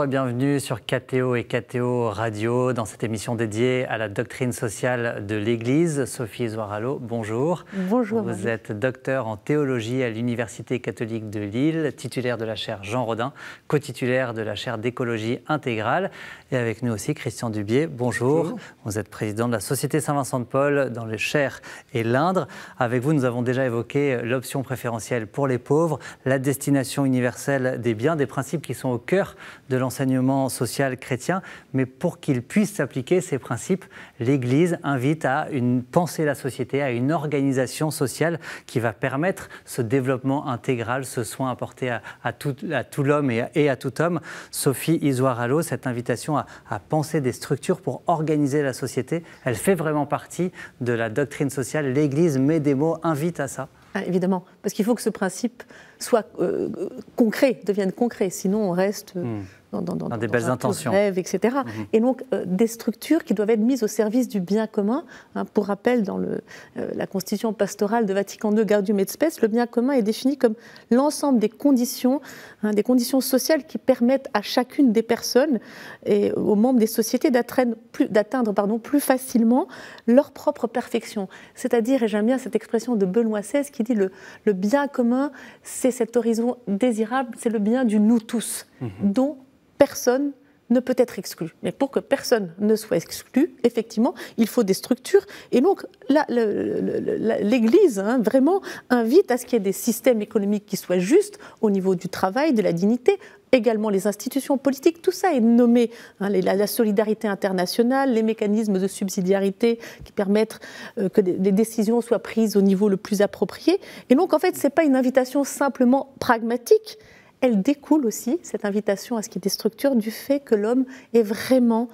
Bonjour et bienvenue sur KTO et KTO Radio dans cette émission dédiée à la doctrine sociale de l'Église. Sophie Zoaralo, bonjour. Bonjour. Vous êtes docteur en théologie à l'Université catholique de Lille, titulaire de la chaire Jean Rodin, co-titulaire de la chaire d'écologie intégrale. Et avec nous aussi Christian Dubié, bonjour. Bonjour. Vous êtes président de la Société Saint-Vincent-de-Paul dans le Cher et l'Indre. Avec vous, nous avons déjà évoqué l'option préférentielle pour les pauvres, la destination universelle des biens, des principes qui sont au cœur de l'enseignement social chrétien. Mais pour qu'ils puissent s'appliquer, ces principes, l'Église invite à penser la société, à une organisation sociale qui va permettre ce développement intégral, ce soin apporté à tout l'homme et à tout homme. Sophie Zoaralo, cette invitation à penser des structures pour organiser la société, elle fait vraiment partie de la doctrine sociale. L'Église met des mots, invite à ça. Ah, évidemment, parce qu'il faut que ce principe soit concret, devienne concret, sinon on reste dans des belles intentions, rêve, etc. Et donc des structures qui doivent être mises au service du bien commun. Pour rappel, dans la constitution pastorale de Vatican II, Gaudium et Spes, le bien commun est défini comme l'ensemble des conditions sociales qui permettent à chacune des personnes et aux membres des sociétés d'atteindre plus facilement leur propre perfection. C'est-à-dire, et j'aime bien cette expression de Benoît XVI qui dit le bien commun, c'est cet horizon désirable, c'est le bien du nous tous, dont personne ne peut être exclu. Mais pour que personne ne soit exclu, effectivement, il faut des structures. Et donc, l'Église vraiment invite à ce qu'il y ait des systèmes économiques qui soient justes au niveau du travail, de la dignité, également les institutions politiques. Tout ça est nommé, la solidarité internationale, les mécanismes de subsidiarité qui permettent que les décisions soient prises au niveau le plus approprié. Et donc, en fait, ce n'est pas une invitation simplement pragmatique. Elle découle aussi, cette invitation à ce qu'il y ait des structures, du fait que l'homme est vraiment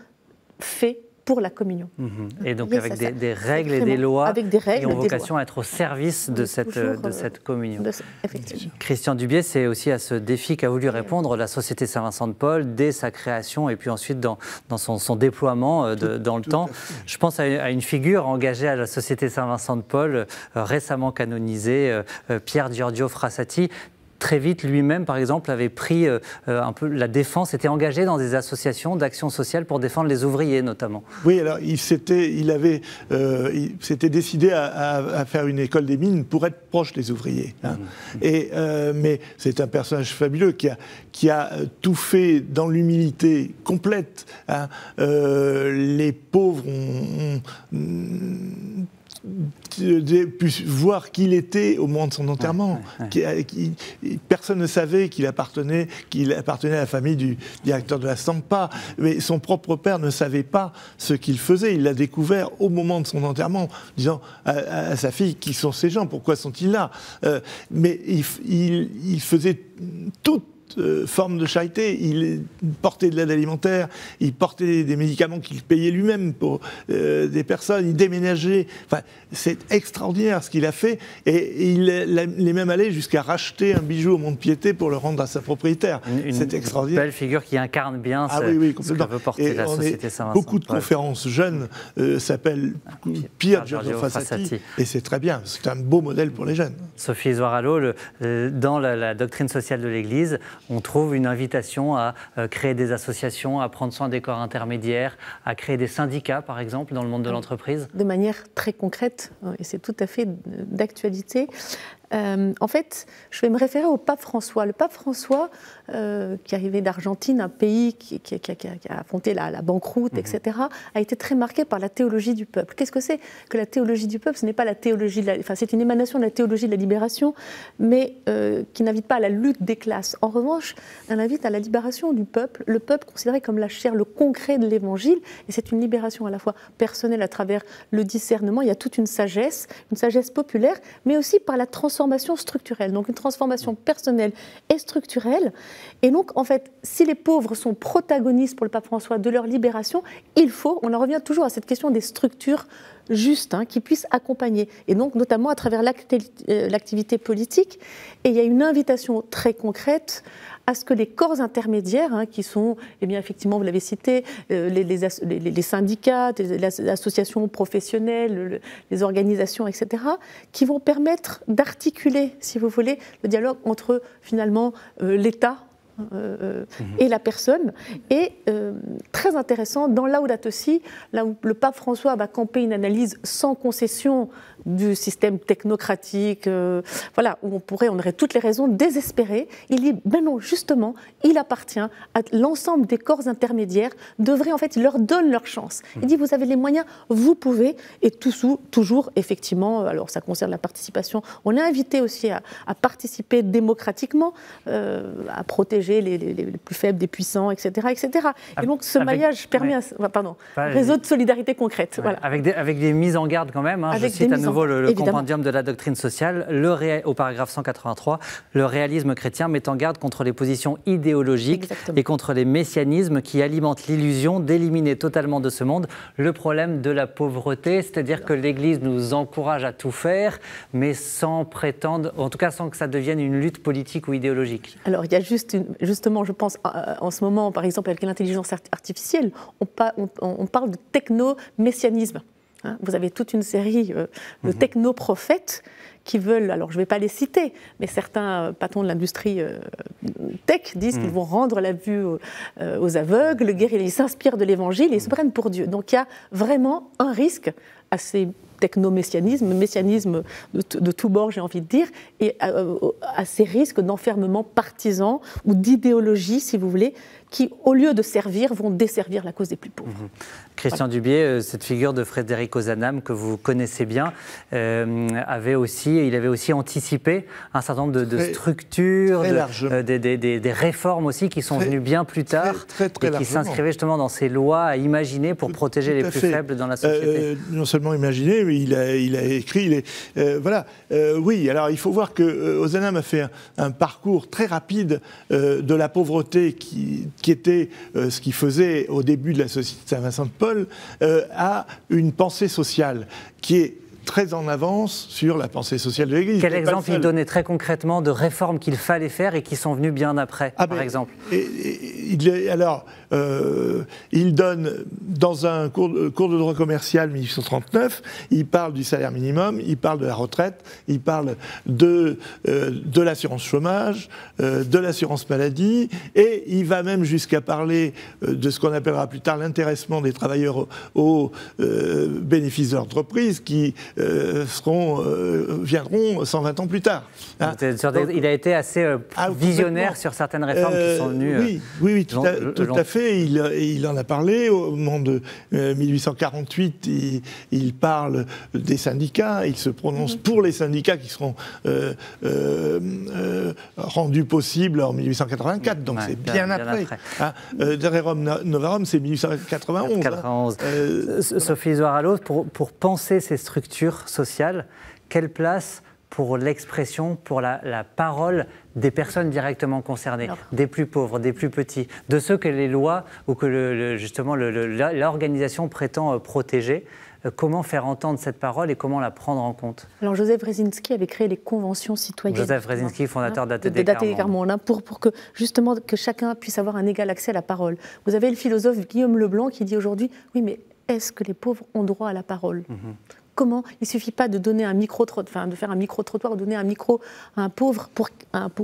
fait pour la communion. Et donc avec des règles et des lois qui ont vocation à être au service de cette communion. Effectivement. Christian Dubié, c'est aussi à ce défi qu'a voulu répondre la Société Saint-Vincent-de-Paul dès sa création et puis ensuite dans son déploiement dans le temps. Je pense à une figure engagée à la Société Saint-Vincent-de-Paul, récemment canonisée, Pierre Giorgio Frassati. Très vite, lui-même, par exemple, avait pris un peu la défense, était engagé dans des associations d'action sociale pour défendre les ouvriers, notamment. Oui, alors il s'était décidé à faire une école des mines pour être proche des ouvriers. Mais c'est un personnage fabuleux qui a tout fait dans l'humilité complète. Les pauvres ont pu voir qui il était au moment de son enterrement. Personne ne savait qu'il appartenait à la famille du directeur de la Stampa, mais son propre père ne savait pas ce qu'il faisait. Il l'a découvert au moment de son enterrement, disant à sa fille, qui sont ces gens, pourquoi sont-ils là? Mais il faisait toute forme de charité. Il portait de l'aide alimentaire, il portait des médicaments qu'il payait lui-même pour des personnes, il déménageait. Enfin, c'est extraordinaire ce qu'il a fait, et il est même allé jusqu'à racheter un bijou au Mont-de-Piété pour le rendre à sa propriétaire. C'est extraordinaire. Une belle figure qui incarne bien ce que veut porter la Société Saint-Vincent. Beaucoup de conférences jeunes s'appellent Pierre Giorgio Frassati, et c'est très bien, c'est un beau modèle pour les jeunes. Sophie Zoaralo, dans la doctrine sociale de l'Église, on trouve une invitation à créer des associations, à prendre soin des corps intermédiaires, à créer des syndicats, par exemple, dans le monde de l'entreprise. De manière très concrète, et c'est tout à fait d'actualité. En fait, je vais me référer au pape François. Le pape François, qui arrivait d'Argentine, un pays qui a affronté la banqueroute, etc., a été très marqué par la théologie du peuple. Qu'est-ce que c'est que la théologie du peuple? Ce n'est pas la théologie, c'est une émanation de la théologie de la libération, mais qui n'invite pas à la lutte des classes. En revanche, elle invite à la libération du peuple, le peuple considéré comme la chair, le concret de l'évangile, et c'est une libération à la fois personnelle à travers le discernement. Il y a toute une sagesse populaire, mais aussi par la transformation structurelle, donc une transformation personnelle et structurelle. Et donc, en fait, si les pauvres sont protagonistes pour le pape François de leur libération, il faut, on en revient toujours à cette question des structures justes, qui puissent accompagner, et donc notamment à travers l'activité politique. Et il y a une invitation très concrète à ce que les corps intermédiaires, qui sont, eh bien, effectivement, vous l'avez cité, les syndicats, les associations professionnelles, les organisations, etc., qui vont permettre d'articuler, si vous voulez, le dialogue entre, finalement, l'État et la personne. Et très intéressant, dans Laudato Si, là où le pape François va camper une analyse sans concession du système technocratique, voilà, où on aurait toutes les raisons de désespérer. Il dit, ben non, justement, il appartient à l'ensemble des corps intermédiaires, il leur donne leur chance. Il dit, vous avez les moyens, vous pouvez, et toujours, effectivement, alors ça concerne la participation, on est invité aussi à participer démocratiquement, à protéger les plus faibles des puissants, etc. etc. Et donc ce maillage permet un réseau de solidarité concrète. Ouais, voilà. Avec des mises en garde quand même, je cite à nouveau le compendium de la doctrine sociale, au paragraphe 183, le réalisme chrétien met en garde contre les positions idéologiques et contre les messianismes qui alimentent l'illusion d'éliminer totalement de ce monde le problème de la pauvreté, c'est-à-dire que l'Église nous encourage à tout faire, mais sans prétendre, en tout cas sans que ça devienne une lutte politique ou idéologique. Alors il y a justement, je pense, en ce moment, par exemple, avec l'intelligence artificielle, on parle de techno-messianisme. Vous avez toute une série de technoprophètes qui veulent, alors je ne vais pas les citer, mais certains patrons de l'industrie tech disent qu'ils vont rendre la vue aux aveugles, guérir, ils s'inspirent de l'évangile et ils se prennent pour Dieu. Donc il y a vraiment un risque à ces techno-messianisme de tous bords, j'ai envie de dire, et à ces risques d'enfermement partisan ou d'idéologie, si vous voulez, qui, au lieu de servir, vont desservir la cause des plus pauvres. Christian Dubié, cette figure de Frédéric Ozanam, que vous connaissez bien, il avait aussi anticipé un certain nombre de structures, des réformes aussi qui sont venues bien plus tard et qui s'inscrivaient justement dans ces lois à imaginer pour protéger les plus faibles dans la société. Non seulement imaginer, mais il a écrit. Oui, alors il faut voir que Ozanam a fait un parcours très rapide de la pauvreté qui était ce qu'il faisait au début de la Société de Saint-Vincent-de-Paul, à une pensée sociale qui est très en avance sur la pensée sociale de l'Église. Quel exemple il donnait très concrètement de réformes qu'il fallait faire et qui sont venues bien après, par exemple? Il donne, dans un cours de droit commercial 1839, il parle du salaire minimum, il parle de la retraite, il parle de l'assurance chômage, de l'assurance maladie, et il va même jusqu'à parler de ce qu'on appellera plus tard l'intéressement des travailleurs aux bénéfices de l'entreprise qui viendront 120 ans plus tard. Hein. Donc, il a été assez visionnaire sur certaines réformes qui sont venues. Oui, tout à fait. Il en a parlé au moment de 1848. Il parle des syndicats. Il se prononce pour les syndicats qui seront rendus possibles en 1884. Donc c'est bien après. Hein. Rerum Novarum, c'est 1891. Sophie Zoharalo, pour penser ces structures sociales, quelle place pour l'expression, pour la parole des personnes directement concernées, des plus pauvres, des plus petits, de ceux que les lois ou que justement l'organisation prétend protéger? Comment faire entendre cette parole et comment la prendre en compte? Alors Joseph Wresinski avait créé les conventions citoyennes. Joseph Wresinski, fondateur d'ATD Carmont, pour que justement que chacun puisse avoir un égal accès à la parole. Vous avez le philosophe Guillaume Leblanc qui dit aujourd'hui, oui mais est-ce que les pauvres ont droit à la parole? Comment? Il ne suffit pas de donner un de faire un micro-trottoir ou donner un micro à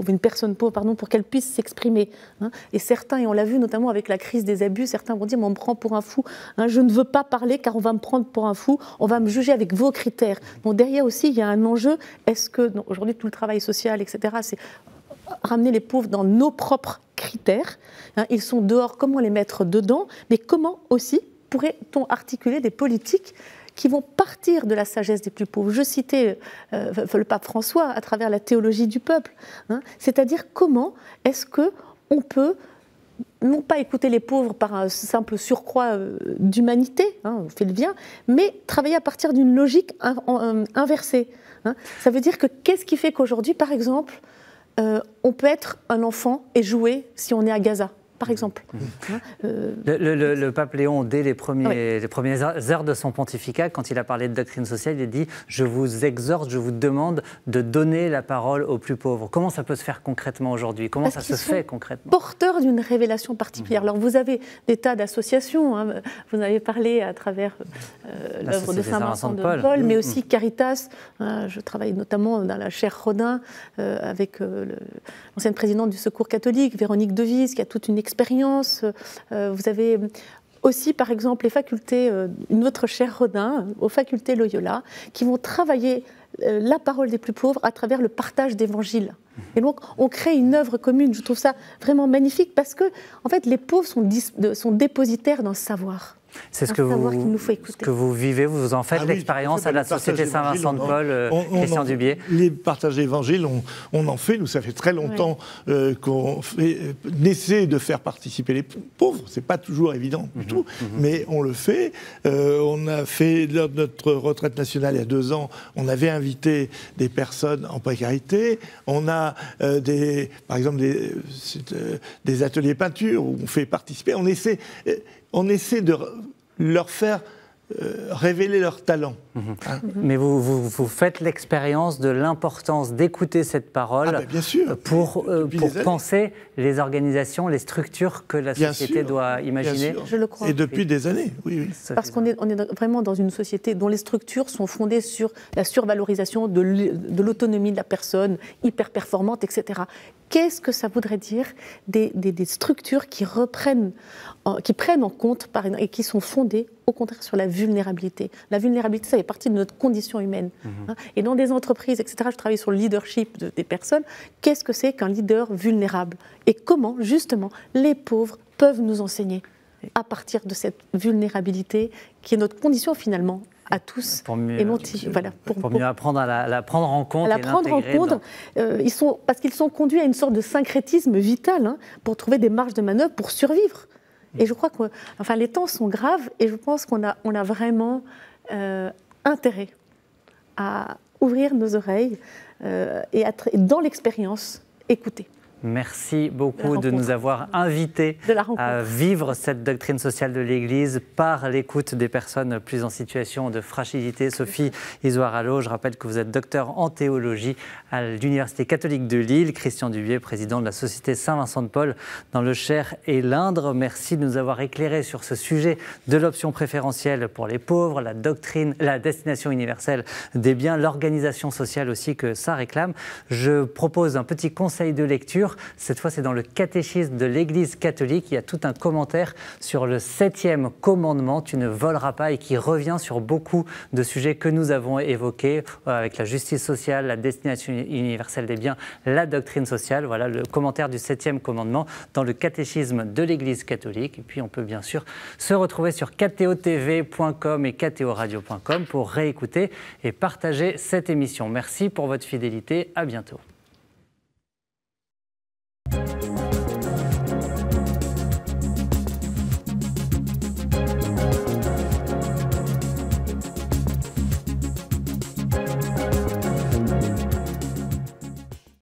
une personne pauvre, pour qu'elle puisse s'exprimer. Hein. Et certains, et on l'a vu notamment avec la crise des abus, certains vont dire on me prend pour un fou. Hein, je ne veux pas parler car on va me prendre pour un fou, on va me juger avec vos critères. Donc derrière aussi, il y a un enjeu. Est-ce que, aujourd'hui, tout le travail social, etc., c'est ramener les pauvres dans nos propres critères. Hein, ils sont dehors, comment les mettre dedans? Mais comment aussi pourrait-on articuler des politiques qui vont partir de la sagesse des plus pauvres? Je citais le pape François à travers la théologie du peuple. Hein, c'est-à-dire comment est-ce qu'on peut non pas écouter les pauvres par un simple surcroît d'humanité, hein, on fait le bien, mais travailler à partir d'une logique inversée. Hein. Ça veut dire que qu'est-ce qui fait qu'aujourd'hui, par exemple, on peut être un enfant et jouer si on est à Gaza, par exemple. Le pape Léon, dès les premières heures de son pontificat, quand il a parlé de doctrine sociale, il a dit « Je vous exhorte, je vous demande de donner la parole aux plus pauvres ». Comment ça peut se faire concrètement aujourd'hui? Comment ça se fait concrètement? Porteurs d'une révélation particulière. Alors vous avez des tas d'associations, hein. Vous en avez parlé à travers l'œuvre de Saint-Vincent de Paul, mais aussi Caritas. Je travaille notamment dans la chaire Rodin avec l'ancienne présidente du Secours catholique, Véronique Devise, qui a toute une expérience. Vous avez aussi, par exemple, les facultés, une autre chaire Rodin, aux facultés Loyola, qui vont travailler la parole des plus pauvres à travers le partage d'évangiles. Et donc, on crée une œuvre commune. Je trouve ça vraiment magnifique parce que, en fait, les pauvres sont dépositaires d'un savoir. C'est ce que vous vivez, vous en faites l'expérience à la Société Saint-Vincent de Paul, Christian Dubié. Les partages d'évangiles, on en fait. Nous, ça fait très longtemps qu'on essaie de faire participer les pauvres. C'est pas toujours évident du tout, mais on le fait. On a fait, lors de notre retraite nationale il y a 2 ans, on avait invité des personnes en précarité. On a par exemple des ateliers peinture où on fait participer. On essaie de leur faire révéler leur talent. Hein. Mais vous faites l'expérience de l'importance d'écouter cette parole bien sûr. pour penser les organisations, les structures que la société doit imaginer. Je le crois. Et depuis des années, oui. Parce qu'on est vraiment dans une société dont les structures sont fondées sur la survalorisation de l'autonomie de la personne, hyper performante, etc. Qu'est-ce que ça voudrait dire des structures qui prennent en compte et qui sont fondées, au contraire, sur la vulnérabilité. La vulnérabilité, ça fait partie de notre condition humaine. Hein. Et dans des entreprises, etc., je travaille sur le leadership des personnes. Qu'est-ce que c'est qu'un leader vulnérable? Et comment, justement, les pauvres peuvent nous enseigner à partir de cette vulnérabilité qui est notre condition, finalement, à tous. Pour mieux apprendre à la prendre en compte. À la prendre en compte, parce qu'ils sont conduits à une sorte de syncrétisme vital, hein, pour trouver des marges de manœuvre pour survivre. Et je crois que les temps sont graves et je pense qu'on a vraiment intérêt à ouvrir nos oreilles et dans l'expérience, écouter. Merci beaucoup de nous avoir invités à vivre cette doctrine sociale de l'Église par l'écoute des personnes plus en situation de fragilité. Sophie Isoire-Allo, je rappelle que vous êtes docteur en théologie à l'Université catholique de Lille. Christian Dubié, président de la Société Saint-Vincent de Paul dans le Cher et l'Indre. Merci de nous avoir éclairés sur ce sujet de l'option préférentielle pour les pauvres, la doctrine, la destination universelle des biens, l'organisation sociale aussi que ça réclame. Je propose un petit conseil de lecture. Cette fois, c'est dans le catéchisme de l'Église catholique. Il y a tout un commentaire sur le 7e commandement, tu ne voleras pas, et qui revient sur beaucoup de sujets que nous avons évoqués, avec la justice sociale, la destination universelle des biens, la doctrine sociale. Voilà le commentaire du 7e commandement dans le catéchisme de l'Église catholique. Et puis, on peut bien sûr se retrouver sur ktotv.com et ktoradio.com pour réécouter et partager cette émission. Merci pour votre fidélité. À bientôt.